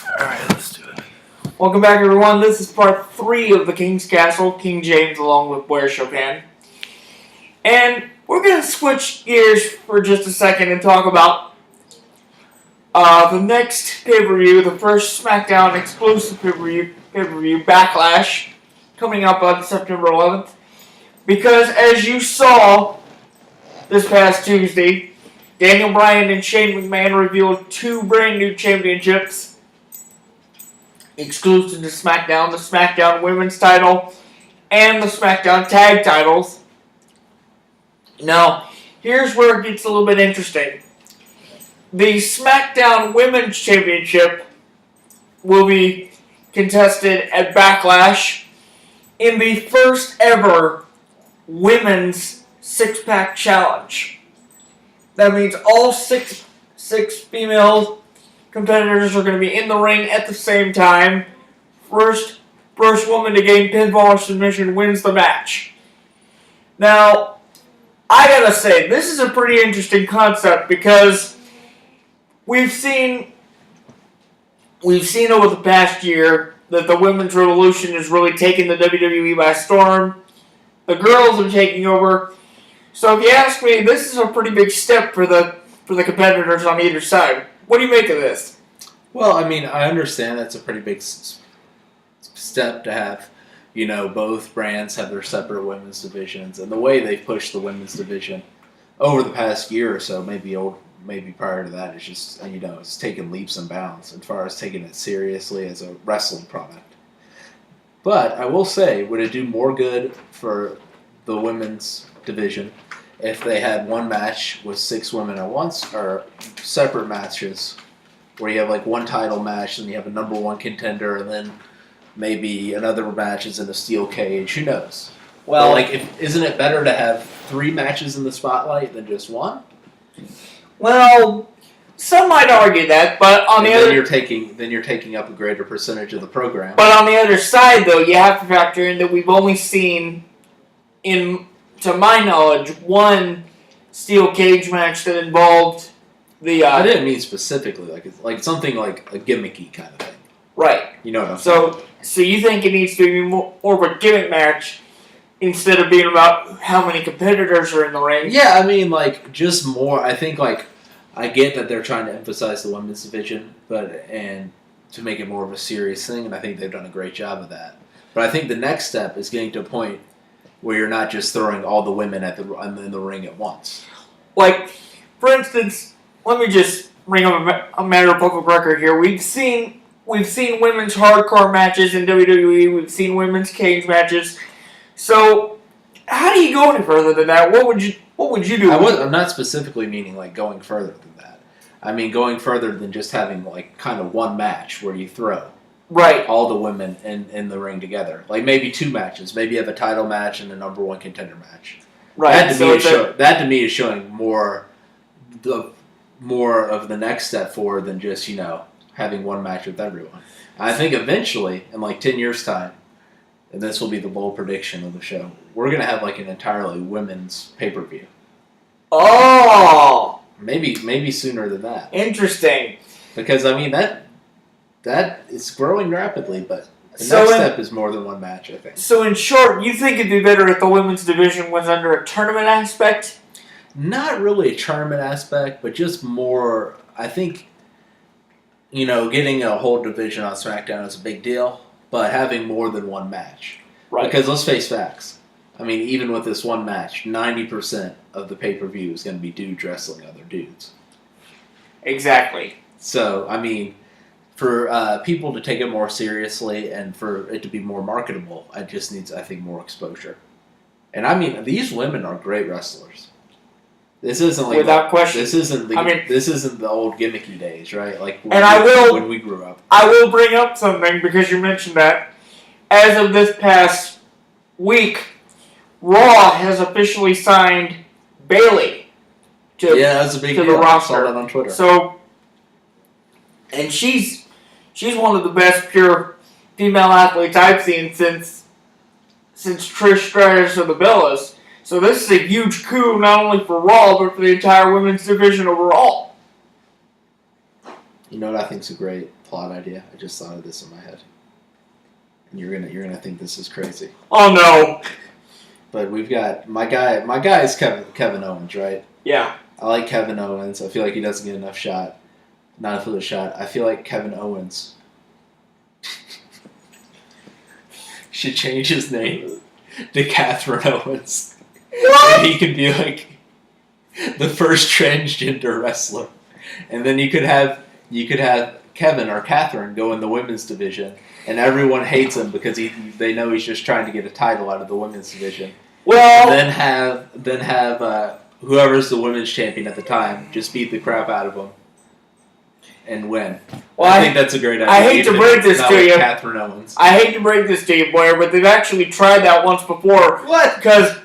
Alright, let's do it. Welcome back, everyone. This is part 3 of the King's Castle, King James along with Blair Chopin. And we're going to switch gears for just a second and talk about the next pay-per-view, the first SmackDown exclusive pay-per-view, Backlash, coming up on September 11th. Because as you saw this past Tuesday, Daniel Bryan and Shane McMahon revealed 2 brand new championships exclusive to SmackDown, the SmackDown Women's title and the SmackDown Tag titles. Now, here's where it gets a little bit interesting. The SmackDown Women's Championship will be contested at Backlash in the first ever Women's Six-Pack Challenge. That means all six female competitors are going to be in the ring at the same time. First woman to gain pinfall or submission wins the match. Now, I gotta say, this is a pretty interesting concept because we've seen over the past year that the women's revolution is really taking the WWE by storm. The girls are taking over. So if you ask me, this is a pretty big step for the competitors on either side. What do you make of this? Well, I mean, I understand that's a pretty big step to have, both brands have their separate women's divisions. And the way they've pushed the women's division over the past year or so, maybe prior to that, it's just, it's taken leaps and bounds as far as taking it seriously as a wrestling product. But I will say, would it do more good for the women's division if they had one match with 6 women at once, or separate matches where you have like one title match and you have a number 1 contender, and then maybe another match is in a steel cage? Who knows? Well, isn't it better to have 3 matches in the spotlight than just one? Well, some might argue that, but then you're taking up a greater percentage of the program. But on the other side, though, you have to factor in that we've only seen, to my knowledge, one steel cage match that involved the. I didn't mean specifically like something like a gimmicky kind of thing. Right. You know what I'm saying? So you think it needs to be more of a gimmick match instead of being about how many competitors are in the ring? Yeah, I mean, just more. I think, I get that they're trying to emphasize the women's division, and to make it more of a serious thing, and I think they've done a great job of that. But I think the next step is getting to a point where you're not just throwing all the women in the ring at once. Like, for instance, let me just bring up a matter of public record here. We've seen women's hardcore matches in WWE. We've seen women's cage matches. So, how do you go any further than that? What would you do? I'm not specifically meaning going further than that. I mean going further than just having kind of one match where you throw all the women in the ring together. Like maybe 2 matches. Maybe you have a title match and a number 1 contender match. Right. That to me is showing more of the next step forward than just having one match with everyone. I think eventually, in 10 years' time, and this will be the bold prediction of the show, we're going to have an entirely women's pay-per-view. Oh! Maybe sooner than that. Interesting. Because, I mean, that is growing rapidly, but the next step is more than one match, I think. So, in short, you think it'd be better if the women's division was under a tournament aspect? Not really a tournament aspect, but just more, I think, getting a whole division on SmackDown is a big deal. But having more than one match. Right. Because let's face facts. I mean, even with this one match, 90% of the pay-per-view is going to be dudes wrestling other dudes. Exactly. So, I mean, for people to take it more seriously and for it to be more marketable, it just needs, I think, more exposure. And I mean, these women are great wrestlers. This isn't without question. This isn't the old gimmicky days, right? When we grew up. I will bring up something because you mentioned that. As of this past week, Raw has officially signed Bayley to that's a big deal. the roster. I saw that on Twitter. So, and she's one of the best pure female athletes I've seen since Trish Stratus of the Bellas. So this is a huge coup not only for Raw, but for the entire women's division overall. You know what I think's a great plot idea. I just thought of this in my head, and you're gonna think this is crazy. Oh no! But we've got my guy. My guy is Kevin Owens, right? Yeah. I like Kevin Owens. I feel like he doesn't get enough shot. Not a shot. I feel like Kevin Owens should change his name to Catherine Owens. What? And he could be like the first transgender wrestler. And then you could have Kevin or Catherine go in the women's division, and everyone hates him because they know he's just trying to get a title out of the women's division. Well, And then have whoever's the women's champion at the time just beat the crap out of him and win. well, I think that's a great idea. I hate to break this to you. Catherine Owens. I hate to break this to you, Blair, but they've actually tried that once before. What? Because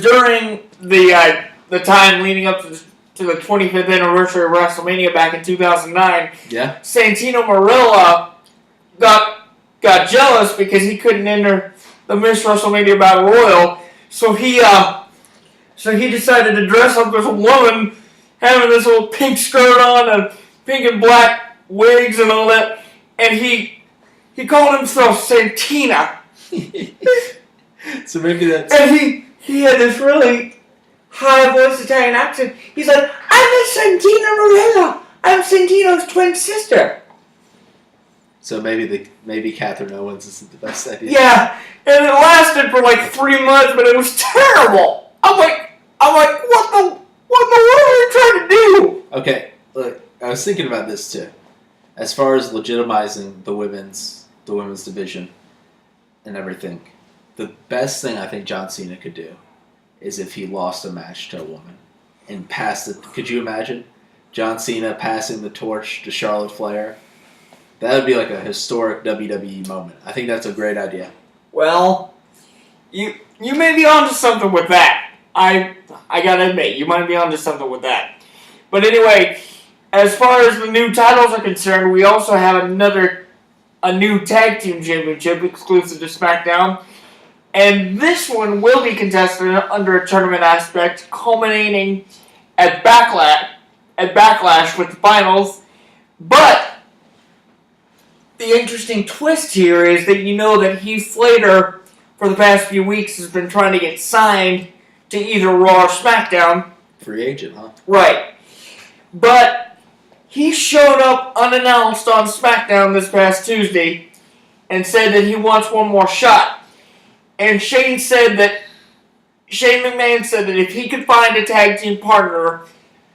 during the time leading up to the 25th anniversary of WrestleMania back in 2009, Yeah. Santino Marella got jealous because he couldn't enter the Miss WrestleMania Battle Royal, so he decided to dress up as a woman, having this little pink skirt on and pink and black wigs and all that, and he called himself Santina. So maybe that's... And he had this really high voice Italian accent. He's like, I'm Santina Marella. I'm Santino's twin sister. So maybe Catherine Owens isn't the best idea. Yeah, and it lasted for like 3 months, but it was terrible. I'm like, what in the world are you trying to do? Okay, look, I was thinking about this too. As far as legitimizing the women's division and everything, the best thing I think John Cena could do is if he lost a match to a woman and passed it. Could you imagine John Cena passing the torch to Charlotte Flair? That would be like a historic WWE moment. I think that's a great idea. Well, you may be onto something with that. I gotta admit, you might be onto something with that. But anyway, as far as the new titles are concerned, we also have a new tag team championship exclusive to SmackDown. And this one will be contested under a tournament aspect, culminating at Backlash with the finals. But the interesting twist here is that you know that Heath Slater, for the past few weeks, has been trying to get signed to either Raw or SmackDown. Free agent, huh? Right. But he showed up unannounced on SmackDown this past Tuesday and said that he wants one more shot. And Shane McMahon said that if he could find a tag team partner,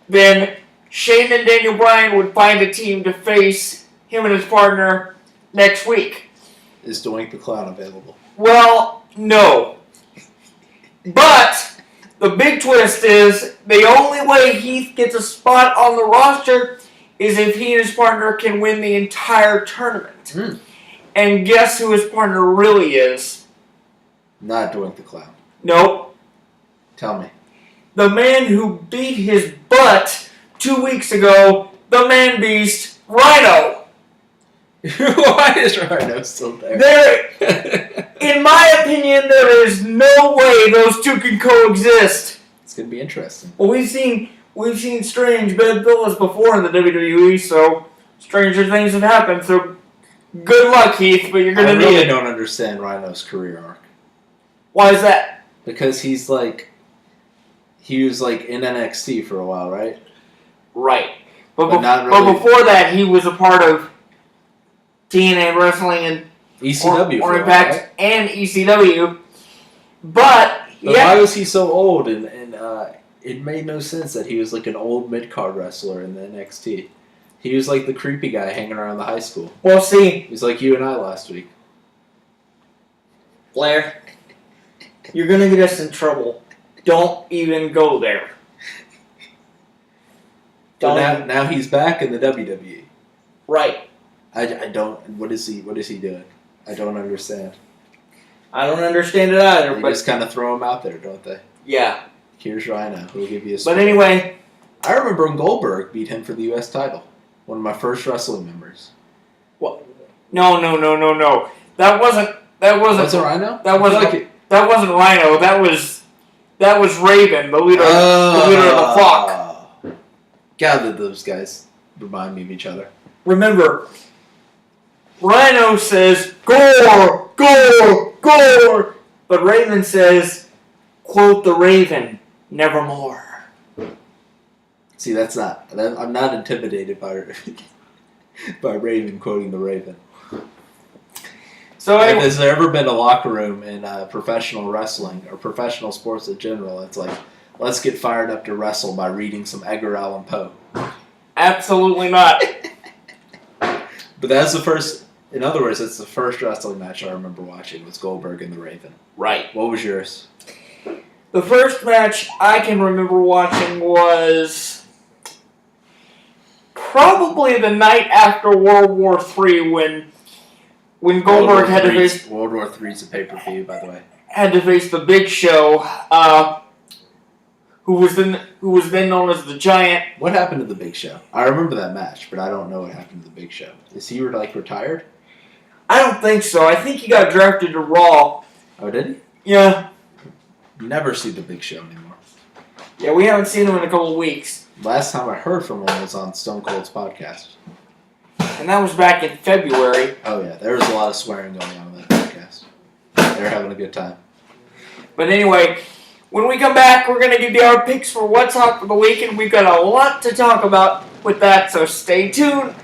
then Shane and Daniel Bryan would find a team to face him and his partner next week. Is Doink the Clown available? Well, no. But the big twist is the only way Heath gets a spot on the roster is if he and his partner can win the entire tournament. And guess who his partner really is? Not Doink the Clown. Nope. Tell me. The man who beat his butt 2 weeks ago, the Man Beast, Rhino. Why is Rhino still there? In my opinion, there is no way those two can coexist. It's gonna be interesting. Well, we've seen strange bedfellows before in the WWE, so stranger things have happened. So good luck, Heath, but you're gonna need it. I really don't understand Rhino's career arc. Why is that? Because he was like in NXT for a while, right? Right. But before that, he was a part of TNA Wrestling and ECW or for Impact a while, right? and ECW. But why was he so old? And it made no sense that he was like an old mid-card wrestler in the NXT. He was like the creepy guy hanging around the high school. Well, see, he was like you and I last week. Blair, you're gonna get us in trouble. Don't even go there. Now he's back in the WWE. Right. I don't. What is he doing? I don't understand. I don't understand it either. They but just kind of throw him out there, don't they? Yeah. Here's Rhino. We'll give you a spot. But anyway, I remember when Goldberg beat him for the U.S. title. One of my first wrestling memories. What? No. That wasn't. Was it Rhino? That wasn't Rhino. That was Raven, the leader of the flock. Gathered those guys. remind me of each other. Remember, Rhino says, "Gore! Gore! Gore!" But Raven says, quote the Raven, "Nevermore." See, I'm not intimidated by by Raven quoting the Raven. So anyway, has there ever been a locker room in professional wrestling or professional sports in general? It's like, let's get fired up to wrestle by reading some Edgar Allan Poe. absolutely not. But that's the first. In other words, it's the first wrestling match I remember watching was Goldberg and the Raven. Right. What was yours? The first match I can remember watching was probably the night after World War III when Goldberg had to face World War III is a pay-per-view, by the way. Had to face the Big Show, who was then known as the Giant. What happened to the Big Show? I remember that match, but I don't know what happened to the Big Show. Is he retired? I don't think so. I think he got drafted to Raw. Oh, did he? Yeah. You never see the Big Show anymore. Yeah, we haven't seen him in a couple of weeks. Last time I heard from him was on Stone Cold's podcast. And that was back in February. Oh, yeah. There was a lot of swearing going on in that podcast. They're having a good time. But anyway, when we come back, we're going to give you our picks for what's hot for the week, and we've got a lot to talk about with that, so stay tuned.